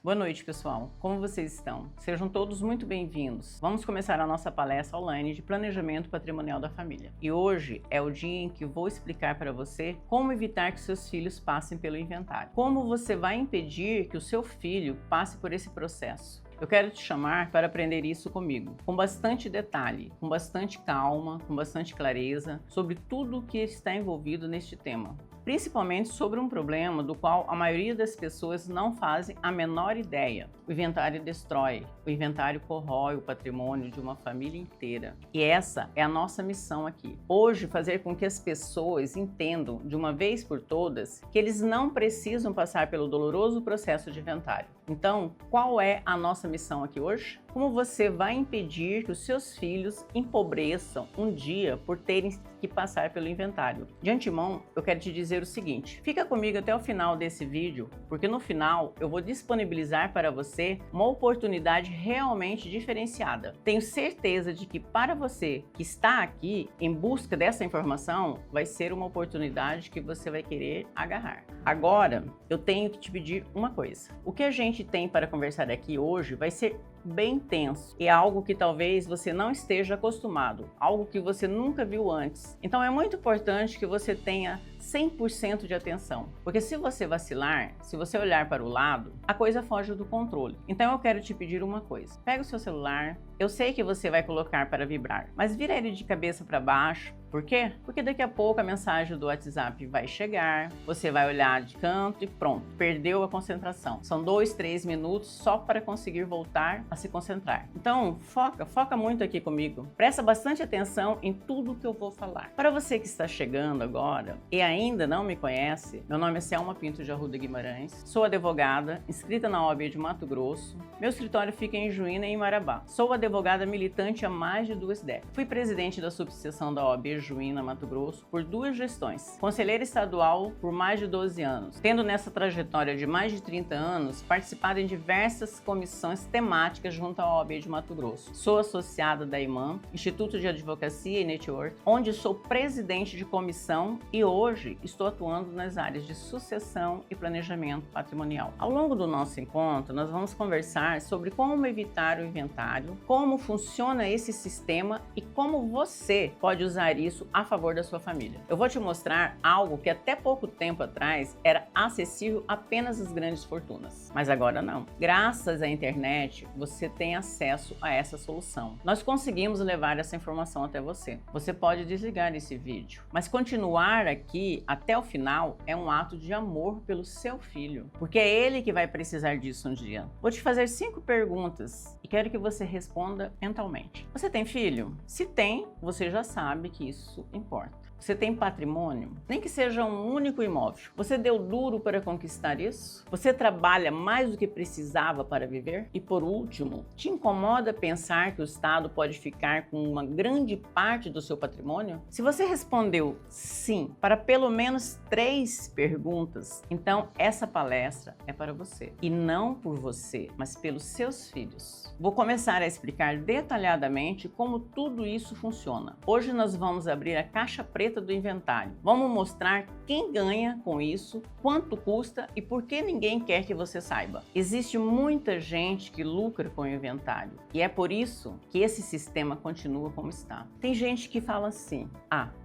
Boa noite, pessoal. Como vocês estão? Sejam todos muito bem-vindos. Vamos começar a nossa palestra online de planejamento patrimonial da família. E hoje é o dia em que vou explicar para você como evitar que seus filhos passem pelo inventário. Como você vai impedir que o seu filho passe por esse processo. Eu quero te chamar para aprender isso comigo, com bastante detalhe, com bastante calma, com bastante clareza, sobre tudo o que está envolvido neste tema. Principalmente sobre um problema do qual a maioria das pessoas não fazem a menor ideia. O inventário destrói, o inventário corrói o patrimônio de uma família inteira. E essa é a nossa missão aqui. Hoje, fazer com que as pessoas entendam de uma vez por todas que eles não precisam passar pelo doloroso processo de inventário. Então, qual é a nossa missão aqui hoje? Como você vai impedir que os seus filhos empobreçam um dia por terem que passar pelo inventário? De antemão, eu quero te dizer o seguinte, fica comigo até o final desse vídeo, porque no final eu vou disponibilizar para você uma oportunidade realmente diferenciada. Tenho certeza de que para você que está aqui em busca dessa informação, vai ser uma oportunidade que você vai querer agarrar. Agora, eu tenho que te pedir uma coisa. O que a gente tem para conversar aqui hoje vai ser bem tenso. É algo que talvez você não esteja acostumado, algo que você nunca viu antes. Então é muito importante que você tenha 100% de atenção, porque se você vacilar, se você olhar para o lado, a coisa foge do controle. Então eu quero te pedir uma coisa. Pega o seu celular, eu sei que você vai colocar para vibrar, mas vira ele de cabeça para baixo. Por quê? Porque daqui a pouco a mensagem do WhatsApp vai chegar, você vai olhar de canto e pronto, perdeu a concentração. São 2, 3 minutos só para conseguir voltar a se concentrar. Então, foca muito aqui comigo. Presta bastante atenção em tudo que eu vou falar. Para você que está chegando agora e ainda não me conhece, meu nome é Selma Pinto de Arruda Guimarães, sou advogada, inscrita na OAB de Mato Grosso. Meu escritório fica em Juína e em Marabá. Sou advogada militante há mais de 2 décadas. Fui presidente da subseção da OAB Juína, Mato Grosso, por 2 gestões. Conselheira estadual por mais de 12 anos, tendo nessa trajetória de mais de 30 anos participado em diversas comissões temáticas junto à OAB de Mato Grosso. Sou associada da IMAM, Instituto de Advocacia e Network, onde sou presidente de comissão e hoje estou atuando nas áreas de sucessão e planejamento patrimonial. Ao longo do nosso encontro, nós vamos conversar sobre como evitar o inventário, como funciona esse sistema e como você pode usar isso a favor da sua família. Eu vou te mostrar algo que até pouco tempo atrás era acessível apenas às grandes fortunas, mas agora não. Graças à internet, você tem acesso a essa solução. Nós conseguimos levar essa informação até você. Você pode desligar esse vídeo, mas continuar aqui até o final é um ato de amor pelo seu filho, porque é ele que vai precisar disso um dia. Vou te fazer 5 perguntas e quero que você responda mentalmente. Você tem filho? Se tem, você já sabe que isso importa. Você tem patrimônio? Nem que seja um único imóvel. Você deu duro para conquistar isso? Você trabalha mais do que precisava para viver? E por último, te incomoda pensar que o Estado pode ficar com uma grande parte do seu patrimônio? Se você respondeu sim para pelo menos 3 perguntas, então essa palestra é para você. E não por você, mas pelos seus filhos. Vou começar a explicar detalhadamente como tudo isso funciona. Hoje nós vamos abrir a caixa preta do inventário. Vamos mostrar quem ganha com isso, quanto custa e por que ninguém quer que você saiba. Existe muita gente que lucra com o inventário e é por isso que esse sistema continua como está. Tem gente que fala assim,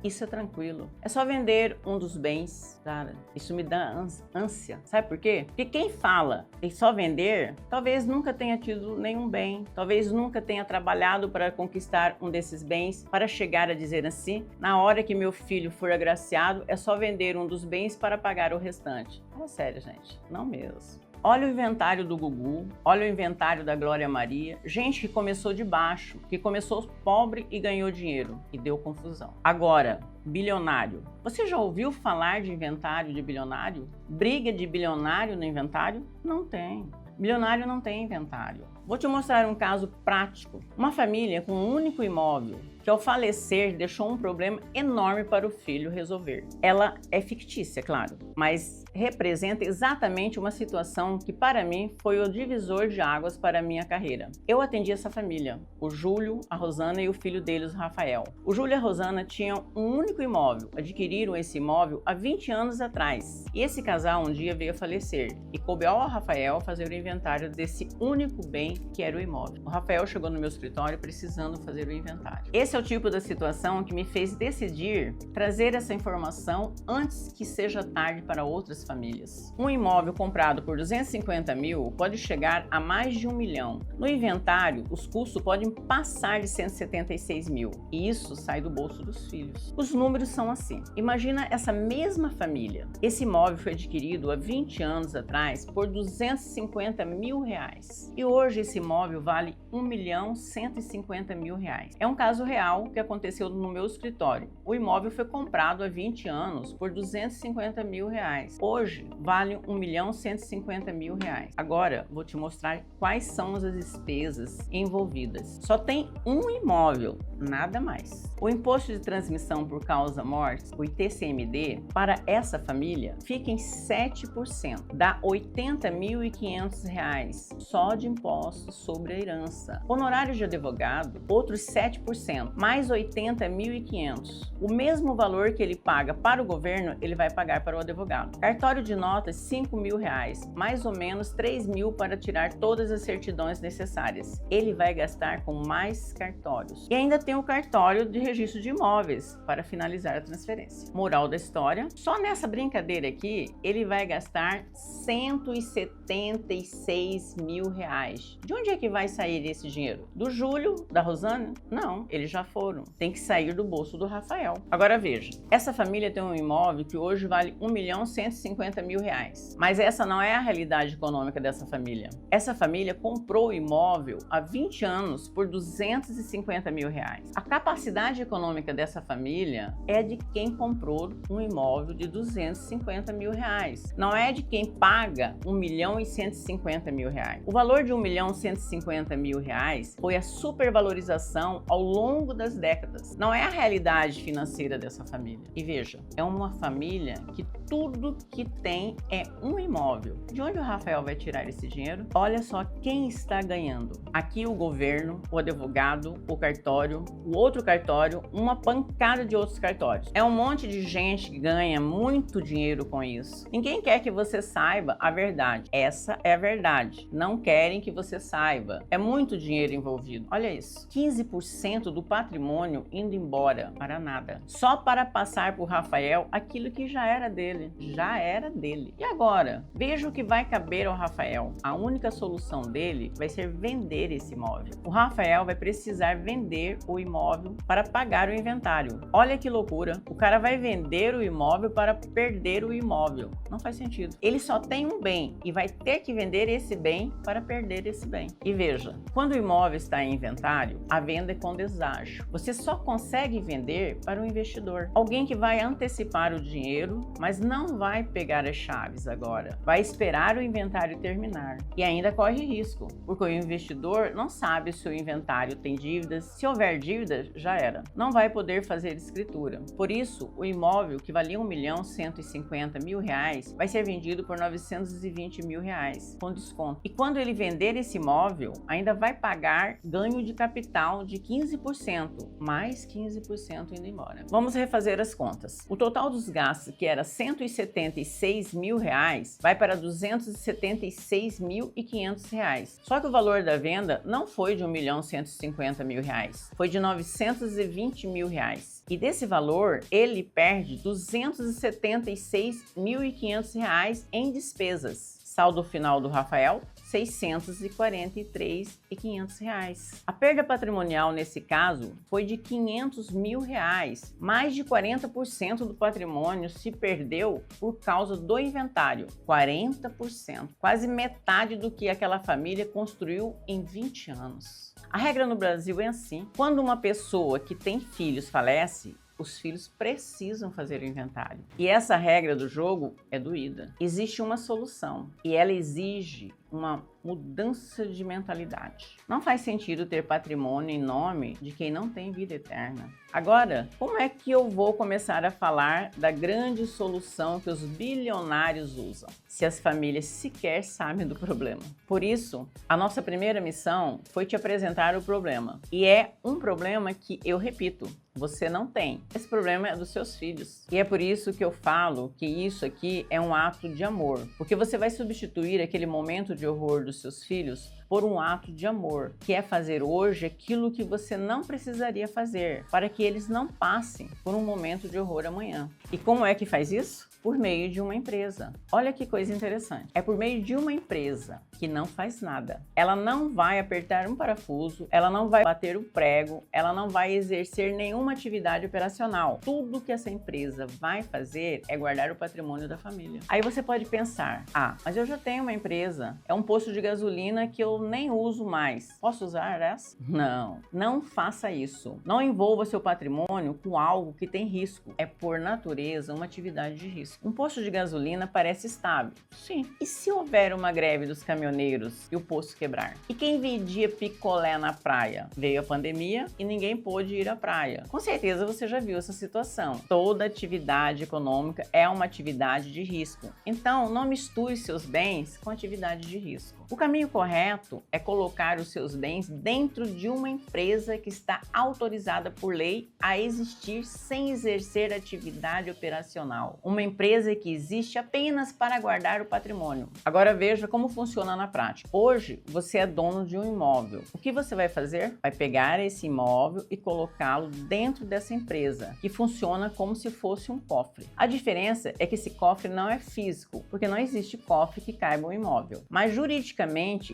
isso é tranquilo, é só vender um dos bens. Cara, isso me dá ânsia. Sabe por quê? Porque quem fala em só vender, talvez nunca tenha tido nenhum bem, talvez nunca tenha trabalhado para conquistar um desses bens, para chegar a dizer assim, na hora que meu filho for agraciado, é só vender um dos bens para pagar o restante. Fala sério, gente, não mesmo. Olha o inventário do Gugu, olha o inventário da Glória Maria, gente que começou de baixo, que começou pobre e ganhou dinheiro, e deu confusão. Agora, bilionário. Você já ouviu falar de inventário de bilionário? Briga de bilionário no inventário? Não tem. Bilionário não tem inventário. Vou te mostrar um caso prático. Uma família com um único imóvel, que que ao falecer deixou um problema enorme para o filho resolver. Ela é fictícia, claro, mas representa exatamente uma situação que para mim foi o divisor de águas para a minha carreira. Eu atendi essa família, o Júlio, a Rosana e o filho deles, o Rafael. O Júlio e a Rosana tinham um único imóvel, adquiriram esse imóvel há 20 anos atrás. E esse casal um dia veio a falecer e coube ao Rafael fazer o inventário desse único bem que era o imóvel. O Rafael chegou no meu escritório precisando fazer o inventário. Esse é o tipo da situação que me fez decidir trazer essa informação antes que seja tarde para outras famílias. Um imóvel comprado por 250 mil pode chegar a mais de 1 milhão. No inventário, os custos podem passar de 176 mil e isso sai do bolso dos filhos. Os números são assim. Imagina essa mesma família. Esse imóvel foi adquirido há 20 anos atrás por 250 mil reais e hoje esse imóvel vale 1.150.000 reais. É um caso real que aconteceu no meu escritório. O imóvel foi comprado há 20 anos por 250 mil reais. Hoje vale 1.150.000 reais. Agora vou te mostrar quais são as despesas envolvidas. Só tem um imóvel, nada mais. O imposto de transmissão por causa morte, o ITCMD, para essa família fica em 7%, dá R$ 80.500 só de impostos sobre a herança. Honorários de advogado, outros 7%, mais 80.500. O mesmo valor que ele paga para o governo, ele vai pagar para o advogado. Cartório de notas, 5.000 reais, mais ou menos 3.000 para tirar todas as certidões necessárias. Ele vai gastar com mais cartórios. E ainda tem o cartório de registro de imóveis para finalizar a transferência. Moral da história, só nessa brincadeira aqui, ele vai gastar 176 mil reais. De onde é que vai sair esse dinheiro? Do Júlio, da Rosana? Não, eles já foram. Tem que sair do bolso do Rafael. Agora veja, essa família tem um imóvel que hoje vale 1.150.000 reais. Mas essa não é a realidade econômica dessa família. Essa família comprou o imóvel há 20 anos por 250 mil reais. A capacidade econômica dessa família é de quem comprou um imóvel de 250 mil reais. Não é de quem paga 1.150.000 reais. O valor de 1.150.000 reais foi a supervalorização ao longo das décadas. Não é a realidade financeira dessa família. E veja, é uma família que tudo que tem é um imóvel. De onde o Rafael vai tirar esse dinheiro? Olha só quem está ganhando. Aqui o governo, o advogado, o cartório, o outro cartório, uma pancada de outros cartórios. É um monte de gente que ganha muito dinheiro com isso. Ninguém quer que você saiba a verdade. Essa é a verdade. Não querem que você saiba. É muito dinheiro envolvido. Olha isso. 15% do patrimônio indo embora para nada. Só para passar por Rafael aquilo que já era dele. Já era dele. E agora? Veja o que vai caber ao Rafael. A única solução dele vai ser vender esse imóvel. O Rafael vai precisar vender o imóvel para pagar o inventário. Olha que loucura. O cara vai vender o imóvel para perder o imóvel. Não faz sentido. Ele só tem um bem e vai ter que vender esse bem para perder esse bem. E veja, quando o imóvel está em inventário, a venda é com deságio. Você só consegue vender para o investidor. Alguém que vai antecipar o dinheiro, mas não vai pegar as chaves agora. Vai esperar o inventário terminar. E ainda corre risco, porque o investidor não sabe se o inventário tem dívidas. Se houver dívidas, já era. Não vai poder fazer escritura. Por isso, o imóvel que valia 1.150.000 reais vai ser vendido por 920 mil reais, com desconto. E quando ele vender esse imóvel, ainda vai pagar ganho de capital de 15%, mais 15% indo embora. Vamos refazer as contas. O total dos gastos, que era 176 mil reais, vai para 276.500 reais. Só que o valor da venda não foi de 1.150.000 reais, foi de 920 mil reais. E desse valor, ele perde 276.500 reais em despesas. Saldo final do Rafael, R$ 643.500 reais. A perda patrimonial nesse caso foi de R$ 500 mil reais. Mais de 40% do patrimônio se perdeu por causa do inventário. 40%. Quase metade do que aquela família construiu em 20 anos. A regra no Brasil é assim. Quando uma pessoa que tem filhos falece, os filhos precisam fazer o inventário. E essa regra do jogo é doída. Existe uma solução e ela exige uma mudança de mentalidade. Não faz sentido ter patrimônio em nome de quem não tem vida eterna. Agora, como é que eu vou começar a falar da grande solução que os bilionários usam, se as famílias sequer sabem do problema? Por isso, a nossa primeira missão foi te apresentar o problema. E é um problema que, eu repito, você não tem. Esse problema é dos seus filhos. E é por isso que eu falo que isso aqui é um ato de amor. Porque você vai substituir aquele momento de horror dos seus filhos por um ato de amor, que é fazer hoje aquilo que você não precisaria fazer, para que eles não passem por um momento de horror amanhã. E como é que faz isso? Por meio de uma empresa. Olha que coisa interessante. É por meio de uma empresa que não faz nada. Ela não vai apertar um parafuso, ela não vai bater o prego, ela não vai exercer nenhuma atividade operacional. Tudo que essa empresa vai fazer é guardar o patrimônio da família. Aí você pode pensar, mas eu já tenho uma empresa, é um posto de gasolina que eu nem uso mais. Posso usar essa? Não, não faça isso. Não envolva seu patrimônio com algo que tem risco. É por natureza uma atividade de risco. Um posto de gasolina parece estável. Sim. E se houver uma greve dos caminhoneiros e o posto quebrar? E quem vendia picolé na praia? Veio a pandemia e ninguém pôde ir à praia. Com certeza você já viu essa situação. Toda atividade econômica é uma atividade de risco. Então, não misture seus bens com atividade de risco. O caminho correto é colocar os seus bens dentro de uma empresa que está autorizada por lei a existir sem exercer atividade operacional. Uma empresa que existe apenas para guardar o patrimônio. Agora veja como funciona na prática. Hoje você é dono de um imóvel. O que você vai fazer? Vai pegar esse imóvel e colocá-lo dentro dessa empresa, que funciona como se fosse um cofre. A diferença é que esse cofre não é físico, porque não existe cofre que caiba um imóvel. Mas juridicamente,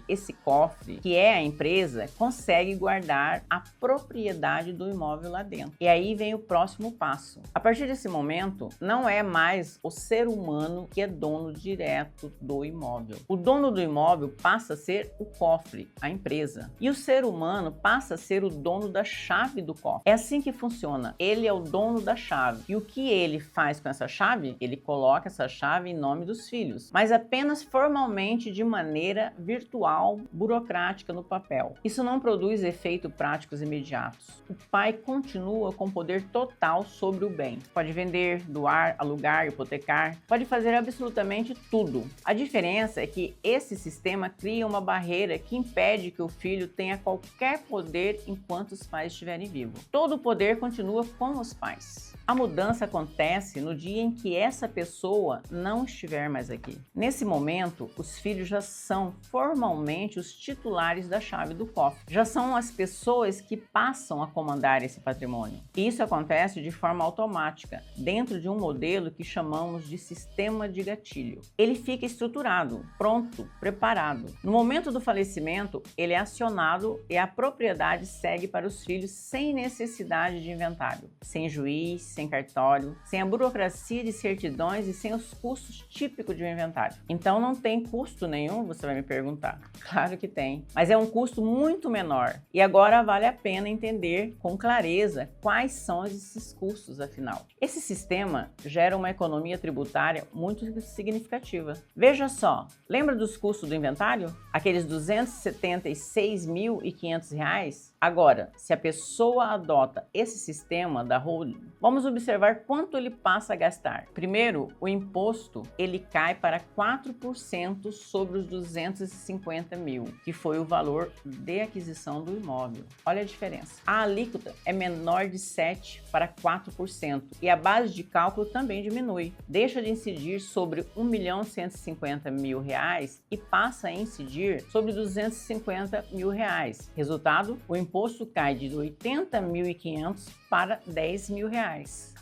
esse cofre, que é a empresa, consegue guardar a propriedade do imóvel lá dentro. E aí vem o próximo passo. A partir desse momento, não é mais o ser humano que é dono direto do imóvel. O dono do imóvel passa a ser o cofre, a empresa. E o ser humano passa a ser o dono da chave do cofre. É assim que funciona. Ele é o dono da chave. E o que ele faz com essa chave? Ele coloca essa chave em nome dos filhos, mas apenas formalmente, de maneira virtual, burocrática no papel. Isso não produz efeitos práticos imediatos. O pai continua com poder total sobre o bem. Pode vender, doar, alugar, hipotecar, pode fazer absolutamente tudo. A diferença é que esse sistema cria uma barreira que impede que o filho tenha qualquer poder enquanto os pais estiverem vivos. Todo o poder continua com os pais. A mudança acontece no dia em que essa pessoa não estiver mais aqui. Nesse momento, os filhos já são formalmente os titulares da chave do cofre. Já são as pessoas que passam a comandar esse patrimônio. E isso acontece de forma automática, dentro de um modelo que chamamos de sistema de gatilho. Ele fica estruturado, pronto, preparado. No momento do falecimento, ele é acionado e a propriedade segue para os filhos sem necessidade de inventário, sem juiz, sem cartório, sem a burocracia de certidões e sem os custos típicos de um inventário. Então não tem custo nenhum, você vai me perguntar. Claro que tem, mas é um custo muito menor. E agora vale a pena entender com clareza quais são esses custos, afinal. Esse sistema gera uma economia tributária muito significativa. Veja só, lembra dos custos do inventário? Aqueles R$ 276.500? Agora, se a pessoa adota esse sistema da holding, vamos observar quanto ele passa a gastar. Primeiro, o imposto ele cai para 4% sobre os 250 mil, que foi o valor de aquisição do imóvel. Olha a diferença. A alíquota é menor de 7% para 4% e a base de cálculo também diminui. Deixa de incidir sobre R$ 1.150.000 e passa a incidir sobre R$ 250.000. Resultado, o imposto cai de R$ 80.500 para R$ 10.000.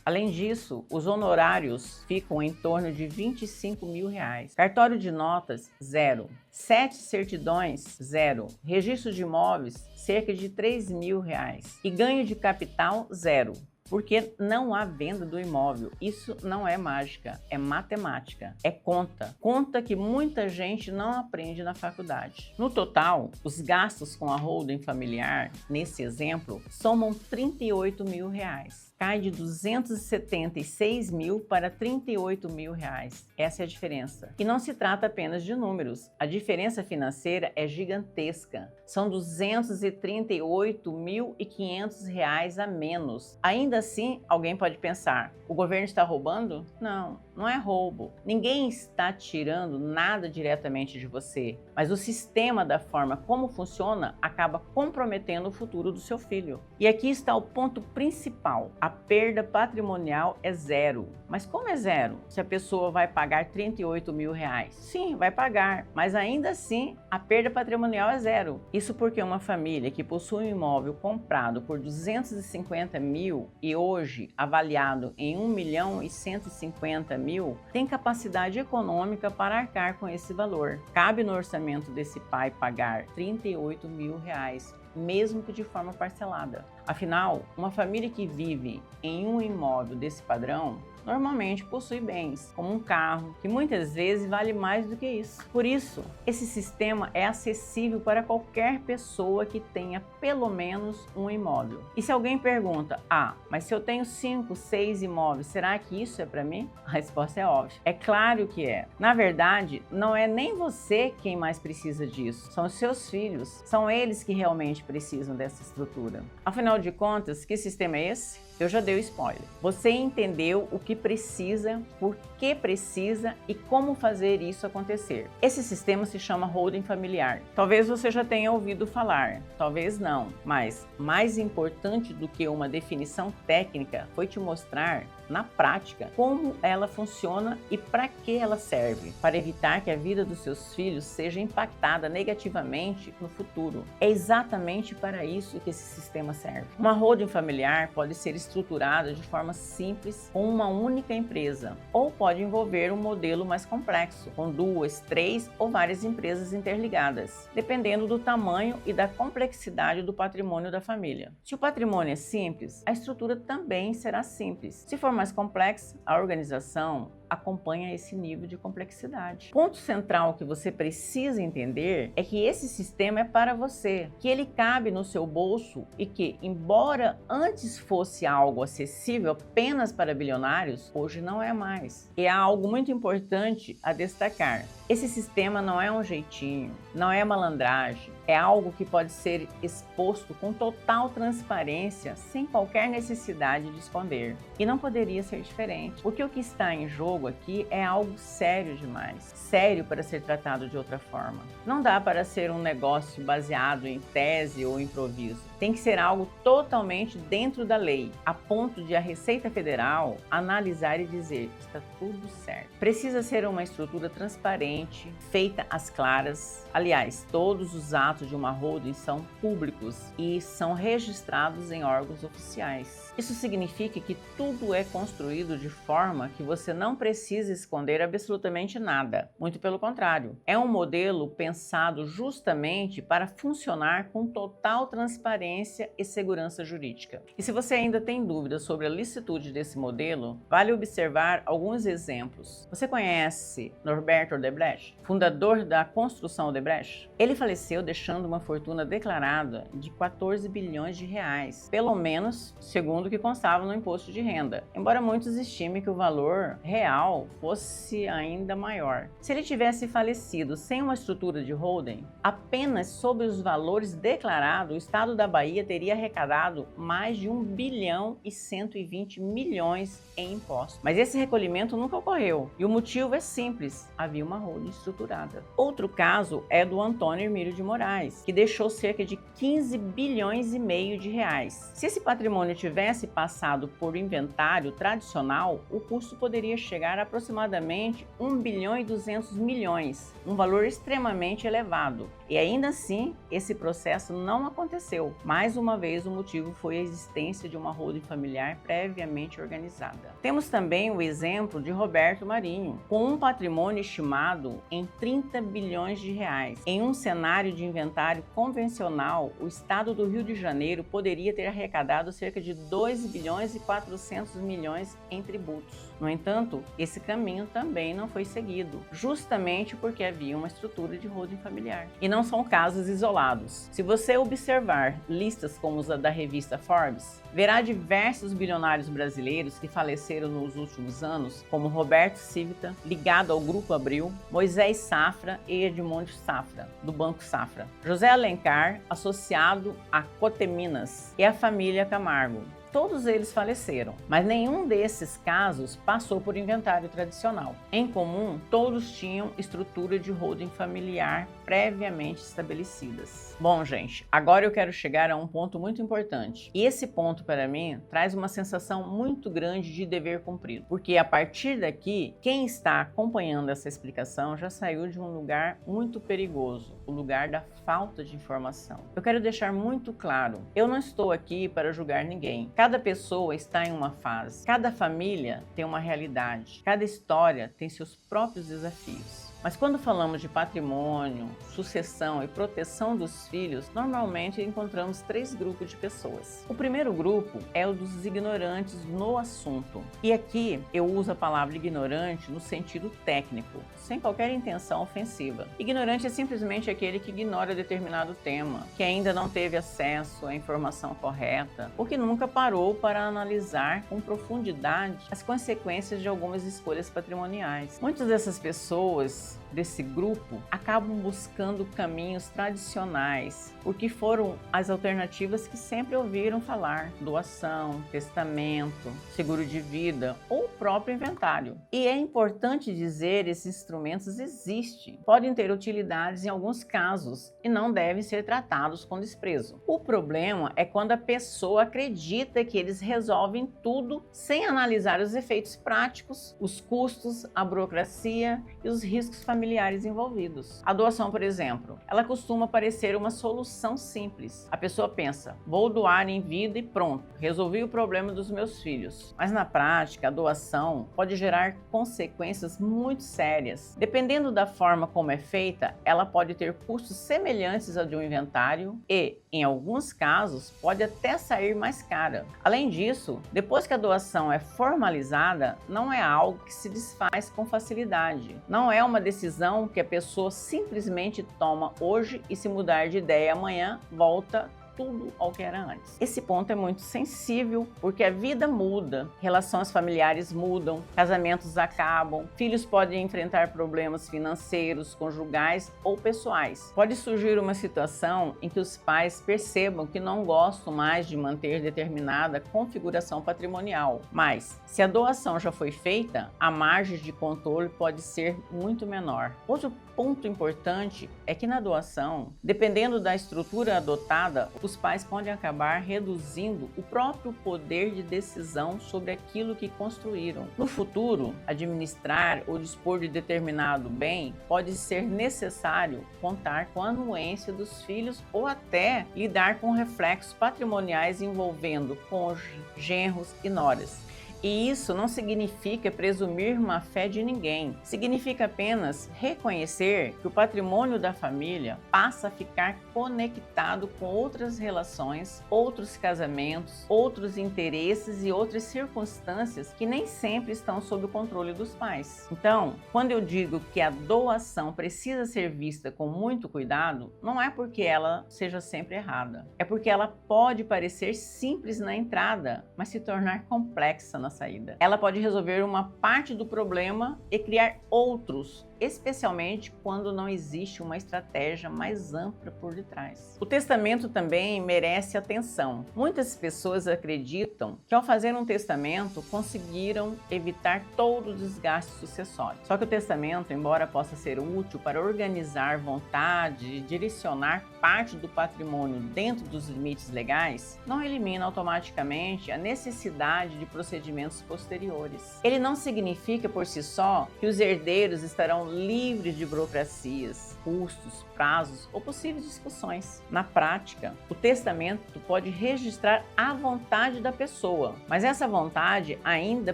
Além disso, os honorários ficam em torno de R$ 25.000. Cartório de notas, 0. 7 certidões, 0. Registro de imóveis, cerca de R$ 3.000. E ganho de capital, 0. Porque não há venda do imóvel. Isso não é mágica, é matemática, é conta. Conta que muita gente não aprende na faculdade. No total, os gastos com a holding familiar, nesse exemplo, somam R$ 38.000. cai de 276 mil para 38 mil reais. Essa é a diferença. E não se trata apenas de números. A diferença financeira é gigantesca. São 238.500 reais a menos. Ainda assim, alguém pode pensar, o governo está roubando? Não, não é roubo. Ninguém está tirando nada diretamente de você, mas o sistema da forma como funciona acaba comprometendo o futuro do seu filho. E aqui está o ponto principal. A perda patrimonial é zero. Mas como é zero? Se a pessoa vai pagar 38 mil reais? Sim, vai pagar, mas ainda assim a perda patrimonial é zero. Isso porque uma família que possui um imóvel comprado por 250 mil e hoje avaliado em 1.150.000 tem capacidade econômica para arcar com esse valor. Cabe no orçamento desse pai pagar 38 mil reais, mesmo que de forma parcelada. Afinal, uma família que vive em um imóvel desse padrão normalmente possui bens, como um carro, que muitas vezes vale mais do que isso. Por isso, esse sistema é acessível para qualquer pessoa que tenha pelo menos um imóvel. E se alguém pergunta, mas se eu tenho 5, 6 imóveis, será que isso é para mim? A resposta é óbvia. É claro que é. Na verdade, não é nem você quem mais precisa disso, são os seus filhos. São eles que realmente precisam dessa estrutura. Afinal de contas, que sistema é esse? Eu já dei o spoiler. Você entendeu o que precisa, por que precisa e como fazer isso acontecer. Esse sistema se chama holding familiar. Talvez você já tenha ouvido falar, talvez não, mas mais importante do que uma definição técnica foi te mostrar na prática como ela funciona e para que ela serve, para evitar que a vida dos seus filhos seja impactada negativamente no futuro. É exatamente para isso que esse sistema serve. Uma holding familiar pode ser estruturada de forma simples com uma única empresa, ou pode envolver um modelo mais complexo, com 2, 3 ou várias empresas interligadas, dependendo do tamanho e da complexidade do patrimônio da família. Se o patrimônio é simples, a estrutura também será simples. Se for mais complexa, a organização acompanha esse nível de complexidade. Ponto central que você precisa entender é que esse sistema é para você, que ele cabe no seu bolso e que, embora antes fosse algo acessível apenas para bilionários, hoje não é mais. E há algo muito importante a destacar. Esse sistema não é um jeitinho, não é malandragem, é algo que pode ser exposto com total transparência, sem qualquer necessidade de esconder. E não poderia ser diferente, porque o que está em jogo aqui é algo sério demais, sério para ser tratado de outra forma. Não dá para ser um negócio baseado em tese ou improviso. Tem que ser algo totalmente dentro da lei, a ponto de a Receita Federal analisar e dizer que está tudo certo. Precisa ser uma estrutura transparente, feita às claras. Aliás, todos os atos de uma holding são públicos e são registrados em órgãos oficiais. Isso significa que tudo é construído de forma que você não precisa esconder absolutamente nada. Muito pelo contrário, é um modelo pensado justamente para funcionar com total transparência e segurança jurídica. E se você ainda tem dúvidas sobre a licitude desse modelo, vale observar alguns exemplos. Você conhece Norberto Odebrecht, fundador da construção Odebrecht? Ele faleceu deixando uma fortuna declarada de 14 bilhões de reais, pelo menos segundo o que constava no imposto de renda, embora muitos estimem que o valor real fosse ainda maior. Se ele tivesse falecido sem uma estrutura de holding, apenas sobre os valores declarados, o Estado da Bahia teria arrecadado mais de 1 bilhão e 120 milhões em impostos. Mas esse recolhimento nunca ocorreu e o motivo é simples, havia uma holding estruturada. Outro caso é do Antônio Hermílio de Moraes, que deixou cerca de 15 bilhões e meio de reais. Se esse patrimônio tivesse passado por inventário tradicional, o custo poderia chegar a aproximadamente 1 bilhão e 200 milhões, um valor extremamente elevado. E ainda assim, esse processo não aconteceu. Mais uma vez, o motivo foi a existência de uma holding familiar previamente organizada. Temos também o exemplo de Roberto Marinho, com um patrimônio estimado em 30 bilhões de reais, em um cenário de inventário inventário convencional, o estado do Rio de Janeiro poderia ter arrecadado cerca de 2 bilhões e 400 milhões em tributos. No entanto, esse caminho também não foi seguido, justamente porque havia uma estrutura de holding familiar. E não são casos isolados. Se você observar listas como as da revista Forbes, verá diversos bilionários brasileiros que faleceram nos últimos anos, como Roberto Civita, ligado ao Grupo Abril, Moisés Safra e Edmundo Safra, do Banco Safra, José Alencar, associado a Coteminas, e a família Camargo. Todos eles faleceram, mas nenhum desses casos passou por inventário tradicional. Em comum, todos tinham estrutura de holding familiar previamente estabelecidas. Bom, gente, agora eu quero chegar a um ponto muito importante. E esse ponto, para mim, traz uma sensação muito grande de dever cumprido, porque a partir daqui, quem está acompanhando essa explicação já saiu de um lugar muito perigoso, o lugar da falta de informação. Eu quero deixar muito claro, eu não estou aqui para julgar ninguém. Cada pessoa está em uma fase, cada família tem uma realidade, cada história tem seus próprios desafios. Mas quando falamos de patrimônio, sucessão e proteção dos filhos, normalmente encontramos 3 grupos de pessoas. O primeiro grupo é o dos ignorantes no assunto. E aqui eu uso a palavra ignorante no sentido técnico, sem qualquer intenção ofensiva. Ignorante é simplesmente aquele que ignora determinado tema, que ainda não teve acesso à informação correta, ou que nunca parou para analisar com profundidade as consequências de algumas escolhas patrimoniais. Muitas dessas pessoas desse grupo acabam buscando caminhos tradicionais, porque foram as alternativas que sempre ouviram falar: doação, testamento, seguro de vida ou próprio inventário. E é importante dizer, esses instrumentos existem, podem ter utilidades em alguns casos e não devem ser tratados com desprezo. O problema é quando a pessoa acredita que eles resolvem tudo sem analisar os efeitos práticos, os custos, a burocracia e os riscos familiares envolvidos. A doação, por exemplo, ela costuma parecer uma solução simples. A pessoa pensa: vou doar em vida e pronto, resolvi o problema dos meus filhos. Mas na prática, a doação pode gerar consequências muito sérias. Dependendo da forma como é feita, ela pode ter custos semelhantes ao de um inventário e, em alguns casos, pode até sair mais cara. Além disso, depois que a doação é formalizada, não é algo que se desfaz com facilidade. Não é uma decisão que a pessoa simplesmente toma hoje e, se mudar de ideia amanhã, volta tudo ao que era antes. Esse ponto é muito sensível, porque a vida muda, relações familiares mudam, casamentos acabam, filhos podem enfrentar problemas financeiros, conjugais ou pessoais. Pode surgir uma situação em que os pais percebam que não gostam mais de manter determinada configuração patrimonial, mas se a doação já foi feita, a margem de controle pode ser muito menor. Outro ponto importante é que na doação, dependendo da estrutura adotada, os pais podem acabar reduzindo o próprio poder de decisão sobre aquilo que construíram. No futuro, administrar ou dispor de determinado bem pode ser necessário contar com a anuência dos filhos ou até lidar com reflexos patrimoniais envolvendo cônjuge, genros e noras. E isso não significa presumir má fé de ninguém. Significa apenas reconhecer que o patrimônio da família passa a ficar conectado com outras relações, outros casamentos, outros interesses e outras circunstâncias que nem sempre estão sob o controle dos pais. Então, quando eu digo que a doação precisa ser vista com muito cuidado, não é porque ela seja sempre errada. É porque ela pode parecer simples na entrada, mas se tornar complexa na saída. Ela pode resolver uma parte do problema e criar outros, especialmente quando não existe uma estratégia mais ampla por detrás. O testamento também merece atenção. Muitas pessoas acreditam que, ao fazer um testamento, conseguiram evitar todo o desgaste sucessório. Só que o testamento, embora possa ser útil para organizar vontade e direcionar parte do patrimônio dentro dos limites legais, não elimina automaticamente a necessidade de procedimentos posteriores. Ele não significa por si só que os herdeiros estarão livres de burocracias, custos, prazos ou possíveis discussões. Na prática, o testamento pode registrar a vontade da pessoa, mas essa vontade ainda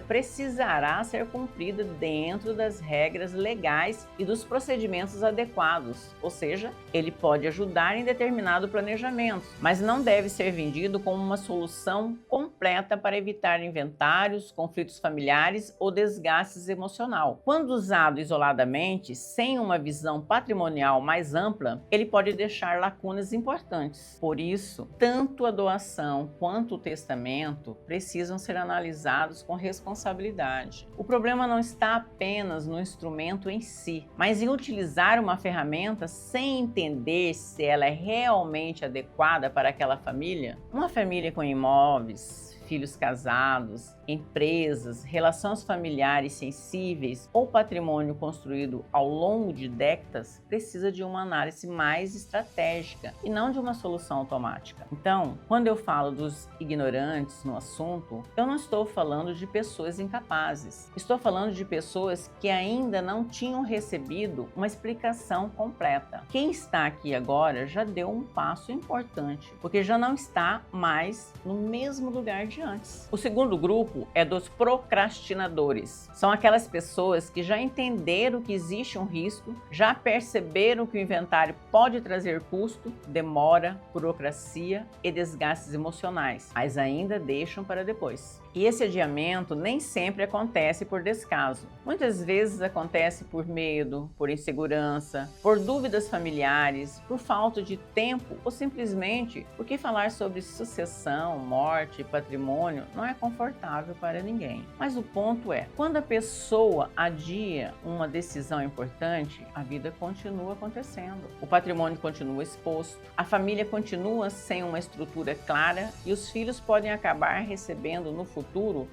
precisará ser cumprida dentro das regras legais e dos procedimentos adequados, ou seja, ele pode ajudar em determinado planejamento, mas não deve ser vendido como uma solução completa para evitar inventários, conflitos familiares ou desgastes emocional. Quando usado isoladamente, sem uma visão patrimonial mais ampla, ele pode deixar lacunas importantes. Por isso, tanto a doação quanto o testamento precisam ser analisados com responsabilidade. O problema não está apenas no instrumento em si, mas em utilizar uma ferramenta sem entender se ela é realmente adequada para aquela família. Uma família com imóveis, filhos casados, empresas, relações familiares sensíveis ou patrimônio construído ao longo de décadas precisa de uma análise mais estratégica e não de uma solução automática. Então, quando eu falo dos ignorantes no assunto, eu não estou falando de pessoas incapazes. Estou falando de pessoas que ainda não tinham recebido uma explicação completa. Quem está aqui agora já deu um passo importante, porque já não está mais no mesmo lugar de antes. O segundo grupo é dos procrastinadores. São aquelas pessoas que já entenderam que existe um risco, já perceberam que o inventário pode trazer custo, demora, burocracia e desgastes emocionais, mas ainda deixam para depois. E esse adiamento nem sempre acontece por descaso. Muitas vezes acontece por medo, por insegurança, por dúvidas familiares, por falta de tempo ou simplesmente porque falar sobre sucessão, morte e patrimônio não é confortável para ninguém. Mas o ponto é, quando a pessoa adia uma decisão importante, a vida continua acontecendo. O patrimônio continua exposto, a família continua sem uma estrutura clara e os filhos podem acabar recebendo no futuro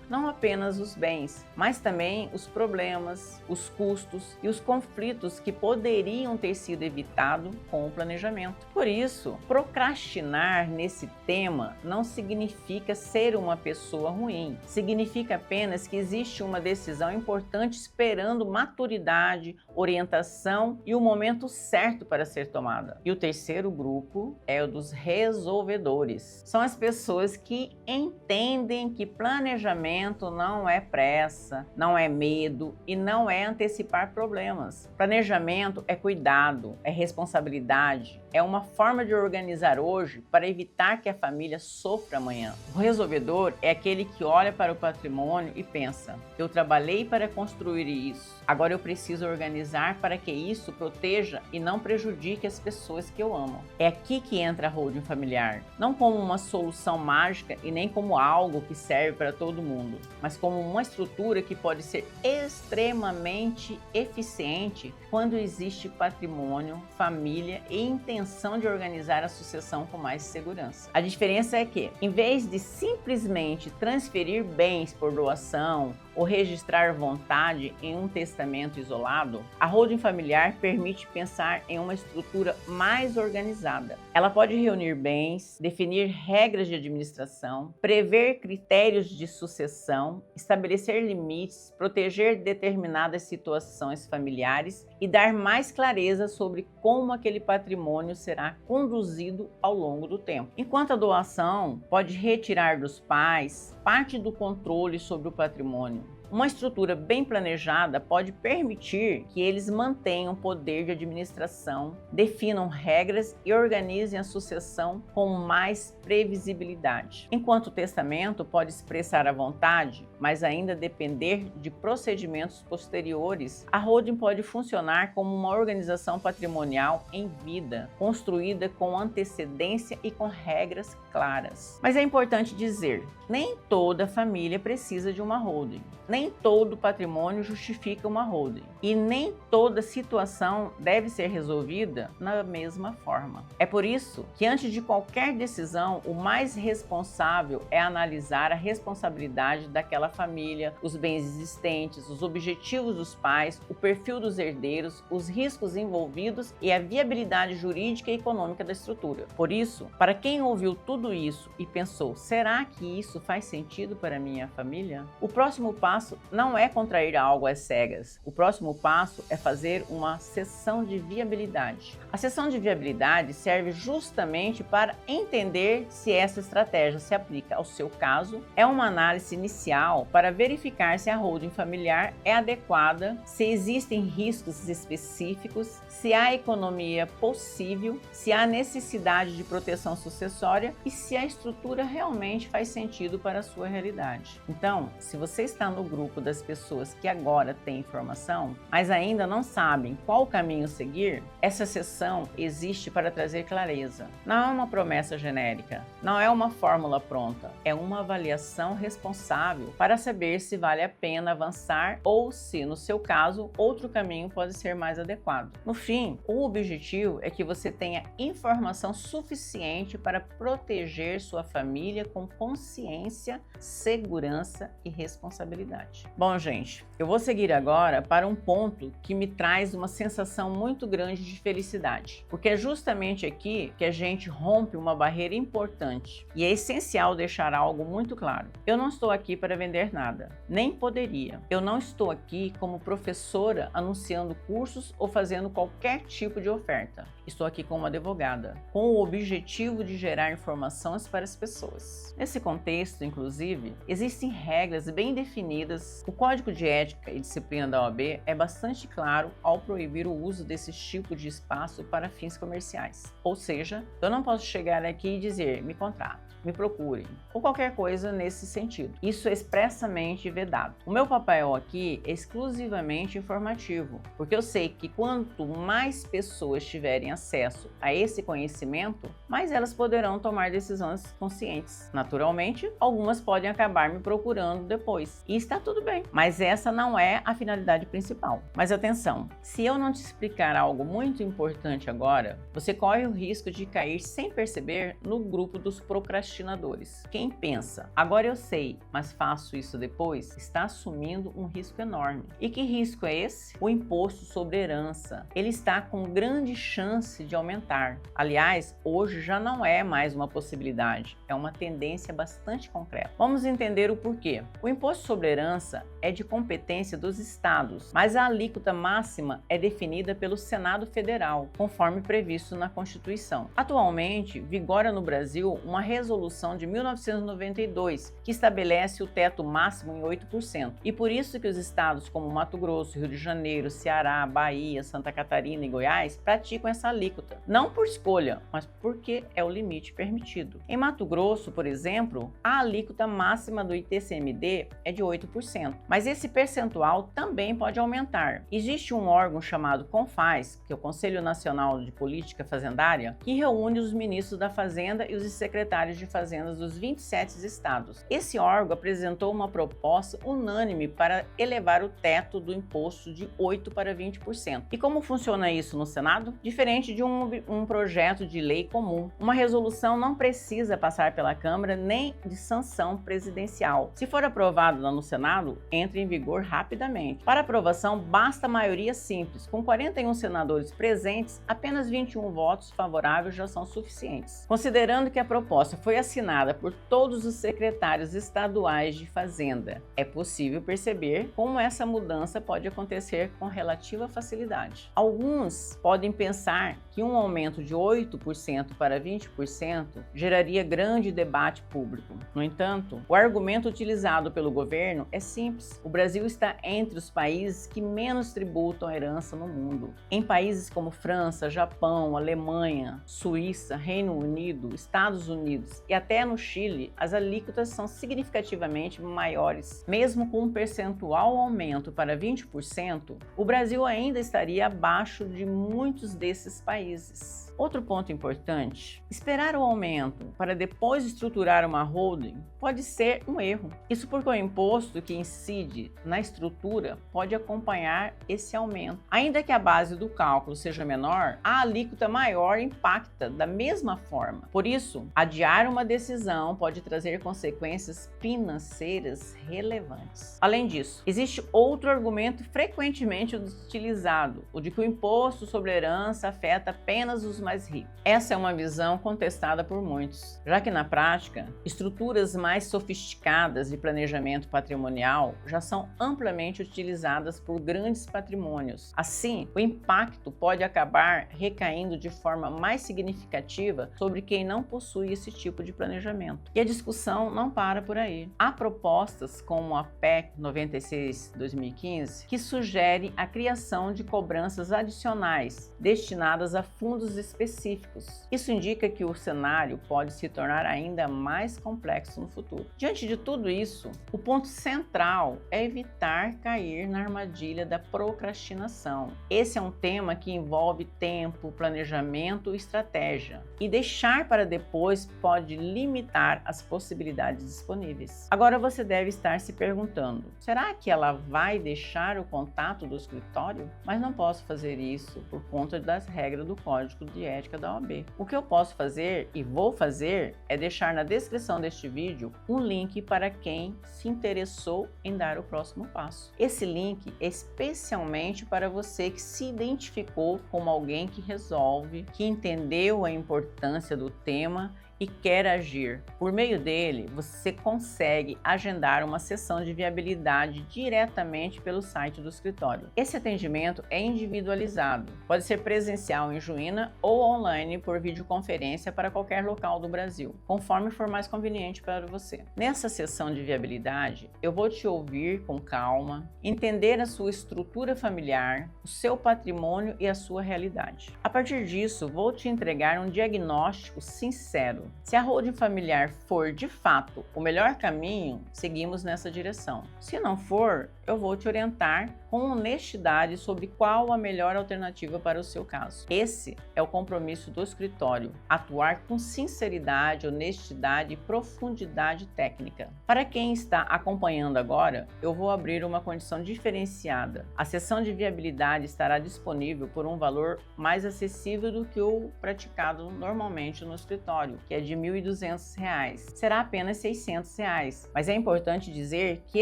não apenas os bens, mas também os problemas, os custos e os conflitos que poderiam ter sido evitados com o planejamento. Por isso, procrastinar nesse tema não significa ser uma pessoa ruim, significa apenas que existe uma decisão importante esperando maturidade, orientação e o momento certo para ser tomada. E o terceiro grupo é o dos resolvedores. São as pessoas que entendem que planejamento não é pressa, não é medo e não é antecipar problemas. Planejamento é cuidado, é responsabilidade, é uma forma de organizar hoje para evitar que a família sofra amanhã. O resolvedor é aquele que olha para o patrimônio e pensa: eu trabalhei para construir isso, agora eu preciso organizar para que isso proteja e não prejudique as pessoas que eu amo. É aqui que entra a holding familiar, não como uma solução mágica e nem como algo que serve para todo mundo, mas como uma estrutura que pode ser extremamente eficiente quando existe patrimônio, família e intenção de organizar a sucessão com mais segurança. A diferença é que, em vez de simplesmente transferir bens por doação ou registrar vontade em um testamento isolado, a holding familiar permite pensar em uma estrutura mais organizada. Ela pode reunir bens, definir regras de administração, prever critérios de sucessão, estabelecer limites, proteger determinadas situações familiares e dar mais clareza sobre como aquele patrimônio será conduzido ao longo do tempo. Enquanto a doação pode retirar dos pais parte do controle sobre o patrimônio, uma estrutura bem planejada pode permitir que eles mantenham poder de administração, definam regras e organizem a sucessão com mais previsibilidade. Enquanto o testamento pode expressar a vontade, mas ainda depender de procedimentos posteriores, a holding pode funcionar como uma organização patrimonial em vida, construída com antecedência e com regras claras. Mas é importante dizer, nem toda família precisa de uma holding. Nem todo patrimônio justifica uma holding e nem toda situação deve ser resolvida da mesma forma. É por isso que antes de qualquer decisão, o mais responsável é analisar a responsabilidade daquela família, os bens existentes, os objetivos dos pais, o perfil dos herdeiros, os riscos envolvidos e a viabilidade jurídica e econômica da estrutura. Por isso, para quem ouviu tudo isso e pensou, será que isso faz sentido para minha família? O próximo passo passo não é contrair algo às cegas. O próximo passo é fazer uma sessão de viabilidade. A sessão de viabilidade serve justamente para entender se essa estratégia se aplica ao seu caso. É uma análise inicial para verificar se a holding familiar é adequada, se existem riscos específicos, se há economia possível, se há necessidade de proteção sucessória e se a estrutura realmente faz sentido para a sua realidade. Então, se você está no grupo das pessoas que agora têm informação, mas ainda não sabem qual caminho seguir, essa sessão existe para trazer clareza. Não é uma promessa genérica, não é uma fórmula pronta, é uma avaliação responsável para saber se vale a pena avançar ou se, no seu caso, outro caminho pode ser mais adequado. No fim, o objetivo é que você tenha informação suficiente para proteger sua família com consciência, segurança e responsabilidade. Bom, gente, eu vou seguir agora para um ponto que me traz uma sensação muito grande de felicidade, porque é justamente aqui que a gente rompe uma barreira importante e é essencial deixar algo muito claro. Eu não estou aqui para vender nada, nem poderia. Eu não estou aqui como professora anunciando cursos ou fazendo qualquer tipo de oferta. Estou aqui como advogada, com o objetivo de gerar informações para as pessoas. Nesse contexto, inclusive, existem regras bem definidas. O Código de Ética e Disciplina da OAB é bastante claro ao proibir o uso desse tipo de espaço para fins comerciais. Ou seja, eu não posso chegar aqui e dizer, me contrate, me procurem, ou qualquer coisa nesse sentido. Isso é expressamente vedado. O meu papel aqui é exclusivamente informativo, porque eu sei que quanto mais pessoas tiverem acesso a esse conhecimento, mais elas poderão tomar decisões conscientes. Naturalmente, algumas podem acabar me procurando depois, e está tudo bem, mas essa não é a finalidade principal. Mas atenção, se eu não te explicar algo muito importante agora, você corre o risco de cair sem perceber no grupo dos procrastinadores. Quem pensa, agora eu sei, mas faço isso depois, está assumindo um risco enorme. E que risco é esse? O imposto sobre herança. Ele está com grande chance de aumentar. Aliás, hoje já não é mais uma possibilidade, é uma tendência bastante concreta. Vamos entender o porquê. O imposto sobre herança é de competência dos estados, mas a alíquota máxima é definida pelo Senado Federal, conforme previsto na Constituição. Atualmente, vigora no Brasil uma resolução de 1992 que estabelece o teto máximo em 8%. E por isso que os estados como Mato Grosso, Rio de Janeiro, Ceará, Bahia, Santa Catarina e Goiás praticam essa alíquota. Não por escolha, mas porque é o limite permitido. Em Mato Grosso, por exemplo, a alíquota máxima do ITCMD é de 8%, mas esse percentual também pode aumentar. Existe um órgão chamado CONFAZ, que é o Conselho Nacional de Política Fazendária, que reúne os ministros da Fazenda e os secretários de Fazendas dos 27 estados. Esse órgão apresentou uma proposta unânime para elevar o teto do imposto de 8% para 20%. E como funciona isso no Senado? Diferente de um projeto de lei comum, uma resolução não precisa passar pela Câmara nem de sanção presidencial. Se for aprovado lá no Senado, entra em vigor rapidamente. Para aprovação, basta maioria simples. Com 41 senadores presentes, apenas 21 votos favoráveis já são suficientes. Considerando que a proposta foi assinada por todos os secretários estaduais de Fazenda, é possível perceber como essa mudança pode acontecer com relativa facilidade. Alguns podem pensar que um aumento de 8% para 20% geraria grande debate público. No entanto, o argumento utilizado pelo governo é simples. O Brasil está entre os países que menos tributam a herança no mundo. Em países como França, Japão, Alemanha, Suíça, Reino Unido, Estados Unidos e até no Chile, as alíquotas são significativamente maiores. Mesmo com um percentual aumento para 20%, o Brasil ainda estaria abaixo de muitos desses países. Outro ponto importante, esperar o aumento para depois estruturar uma holding pode ser um erro. Isso porque o imposto que incide na estrutura pode acompanhar esse aumento. Ainda que a base do cálculo seja menor, a alíquota maior impacta da mesma forma. Por isso, adiar uma decisão pode trazer consequências financeiras relevantes. Além disso, existe outro argumento frequentemente utilizado, o de que o imposto sobre herança afeta apenas os mais ricos. Essa é uma visão contestada por muitos, já que na prática, estruturas mais sofisticadas de planejamento patrimonial já são amplamente utilizadas por grandes patrimônios. Assim, o impacto pode acabar recaindo de forma mais significativa sobre quem não possui esse tipo de planejamento. E a discussão não para por aí. Há propostas como a PEC 96/2015 que sugere a criação de cobranças adicionais destinadas a fundos específicos. Isso indica que o cenário pode se tornar ainda mais complexo no futuro. Diante de tudo isso, o ponto central é evitar cair na armadilha da procrastinação. Esse é um tema que envolve tempo, planejamento e estratégia. E deixar para depois pode limitar as possibilidades disponíveis. Agora você deve estar se perguntando: será que ela vai deixar o contato do escritório? Mas não posso fazer isso por conta das regras do Código de Ética da OAB. O que eu posso fazer e vou fazer é deixar na descrição deste vídeo um link para quem se interessou em dar o próximo passo. Esse link é especialmente para você que se identificou como alguém que resolve, que entendeu a importância do tema e quer agir. Por meio dele, você consegue agendar uma sessão de viabilidade diretamente pelo site do escritório. Esse atendimento é individualizado, pode ser presencial em Juína ou online por videoconferência para qualquer local do Brasil, conforme for mais conveniente para você. Nessa sessão de viabilidade, eu vou te ouvir com calma, entender a sua estrutura familiar, o seu patrimônio e a sua realidade. A partir disso, vou te entregar um diagnóstico sincero. Se a holding familiar for de fato o melhor caminho, seguimos nessa direção. Se não for, eu vou te orientar com honestidade sobre qual a melhor alternativa para o seu caso. Esse é o compromisso do escritório: atuar com sinceridade, honestidade e profundidade técnica. Para quem está acompanhando agora, eu vou abrir uma condição diferenciada. A sessão de viabilidade estará disponível por um valor mais acessível do que o praticado normalmente no escritório, que é de R$ 1.200. Será apenas R$ 600, mas é importante dizer que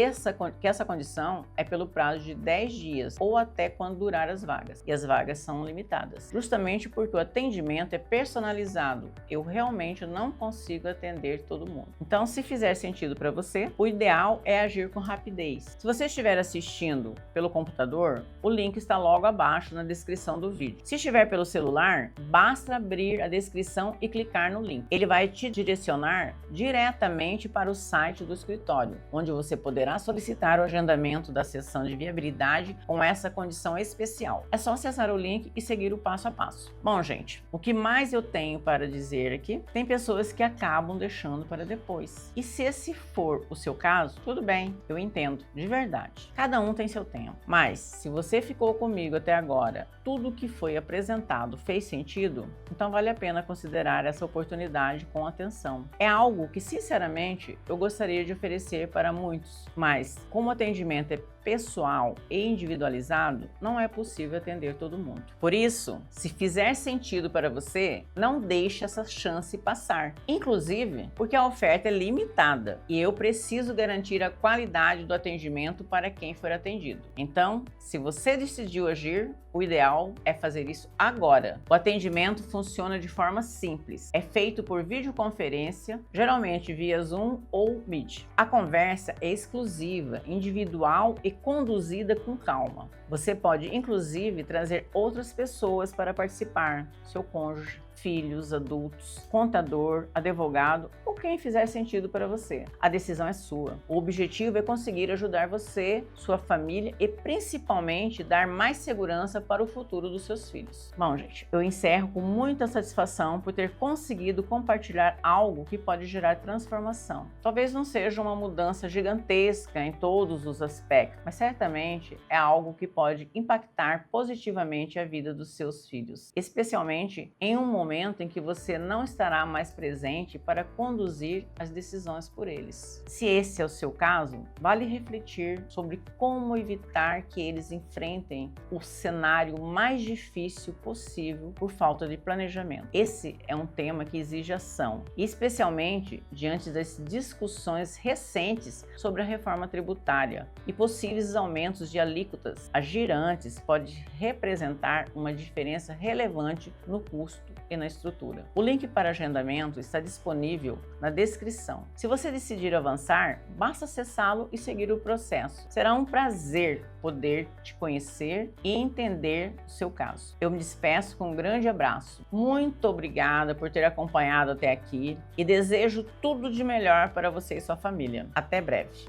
essa condição é pelo prazo de 10 dias ou até quando durar as vagas, e as vagas são limitadas, justamente porque o atendimento é personalizado. Eu realmente não consigo atender todo mundo. Então, se fizer sentido para você, o ideal é agir com rapidez. Se você estiver assistindo pelo computador, o link está logo abaixo na descrição do vídeo. Se estiver pelo celular, basta abrir a descrição e clicar no link. Ele vai te direcionar diretamente para o site do escritório, onde você poderá solicitar o agendamento da sessão de viabilidade com essa condição especial. É só acessar o link e seguir o passo a passo. Bom, gente, o que mais eu tenho para dizer aqui? Tem pessoas que acabam deixando para depois. E se esse for o seu caso, tudo bem, eu entendo, de verdade. Cada um tem seu tempo. Mas, se você ficou comigo até agora, tudo que foi apresentado fez sentido, então vale a pena considerar essa oportunidade com atenção. É algo que, sinceramente, eu gostaria de oferecer para muitos, mas como o atendimento é pessoal e individualizado, não é possível atender todo mundo. Por isso, se fizer sentido para você, não deixe essa chance passar. Inclusive, porque a oferta é limitada e eu preciso garantir a qualidade do atendimento para quem for atendido. Então, se você decidiu agir, o ideal é fazer isso agora. O atendimento funciona de forma simples. É feito por videoconferência, geralmente via Zoom ou Meet. A conversa é exclusiva, individual e conduzida com calma. Você pode, inclusive, trazer outras pessoas para participar, seu cônjuge, filhos, adultos, contador, advogado ou quem fizer sentido para você. A decisão é sua. O objetivo é conseguir ajudar você, sua família e principalmente dar mais segurança para o futuro dos seus filhos. Bom, gente, eu encerro com muita satisfação por ter conseguido compartilhar algo que pode gerar transformação. Talvez não seja uma mudança gigantesca em todos os aspectos, mas certamente é algo que pode impactar positivamente a vida dos seus filhos, especialmente em um momento em que você não estará mais presente para conduzir as decisões por eles. Se esse é o seu caso, vale refletir sobre como evitar que eles enfrentem o cenário mais difícil possível por falta de planejamento. Esse é um tema que exige ação, especialmente diante das discussões recentes sobre a reforma tributária e possíveis aumentos de alíquotas. Agir antes pode representar uma diferença relevante no custo e na estrutura. O link para agendamento está disponível na descrição. Se você decidir avançar, basta acessá-lo e seguir o processo. Será um prazer poder te conhecer e entender o seu caso. Eu me despeço com um grande abraço. Muito obrigada por ter acompanhado até aqui e desejo tudo de melhor para você e sua família. Até breve.